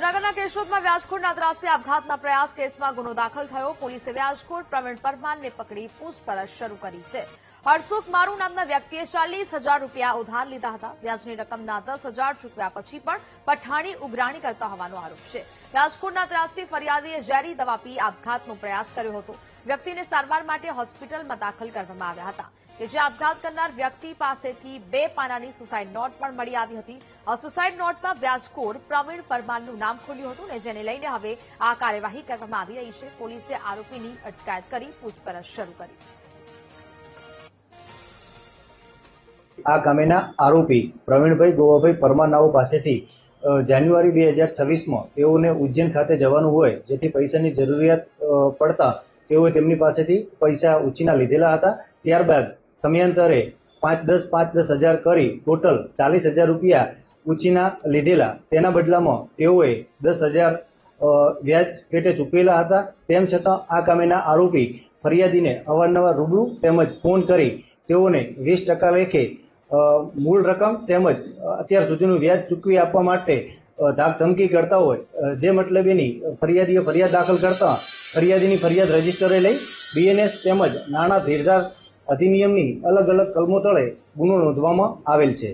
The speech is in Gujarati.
જૂનાગઢના કેશોદમાં વ્યાજખોરના ત્રાસથી આપઘાતના પ્રયાસ કેસમાં ગુનો દાખલ થયો। પોલીસે વ્યાજખોર પ્રવીણ પરમારને પકડી પૂછપરછ શરૂ કરી છે। હરસુખ મારૂ નામના વ્યક્તિએ 40,000 રૂપિયા ઉધાર લીધા હતા। વ્યાજની રકમના 10,000 ચૂકવ્યા પછી પણ પઠાણી ઉઘરાણી કરતા હોવાનો આરોપ છે। વ્યાજખોરના ત્રાસથી ફરિયાદીએ ઝેરી દવા પી આપઘાતનો પ્રયાસ કર્યો હતો। વ્યક્તિને સારવાર માટે હોસ્પિટલમાં દાખલ કરવામાં આવ્યા હતા કે જે આપઘાત કરનાર વ્યક્તિ પાસેથી 2 પાનાની સુસાઇડ નોટ પણ મળી આવી હતી। આ સુસાઇડ નોટમાં વ્યાજખોર પ્રવીણ પરમારનું નામ ખુલ્યું હતું ને જેને લઈને હવે આ કાર્યવાહી કરવામાં આવી રહી છે। પોલીસે આરોપીની અટકાયત કરી પૂછપરછ શરૂ કરી। આ કામેના આરોપી પ્રવીણભાઈ ગોવાભાઈ પરમાર નાઓ પાસેથી જાન્યુઆરી 2026માં તેઓને ઉજ્જૈન ખાતે જવાનું હોય, જેથી પૈસાની જરૂરિયાત પડતા તેઓએ તેમની પાસેથી પૈસા ઉછીના લીધેલા હતા। ત્યારબાદ સમયાંતરે 5-10,000 કરી ટોટલ 40,000 રૂપિયા ઉછીના લીધેલા। તેના બદલામાં તેઓએ 10,000 વ્યાજ પેટે ચૂકવેલા હતા। તેમ છતાં આ કામેના આરોપી ફરિયાદીને અવારનવાર રૂબરૂ તેમજ ફોન કરી તેઓને 20% લેખે મૂળ રકમ તેમજ અત્યાર સુધીનું વ્યાજ ચૂકવી આપવા માટે ધાક ધમકી કરતા હોય, જે મતલબેની ફરિયાદીએ ફરિયાદ દાખલ કરતા ફરિયાદીની ફરિયાદ રજીસ્ટરે લઈ BNS તેમજ નાણાં ધીરધાર અધિનિયમની અલગ અલગ કલમો તળે ગુનો નોંધવામાં આવેલ છે।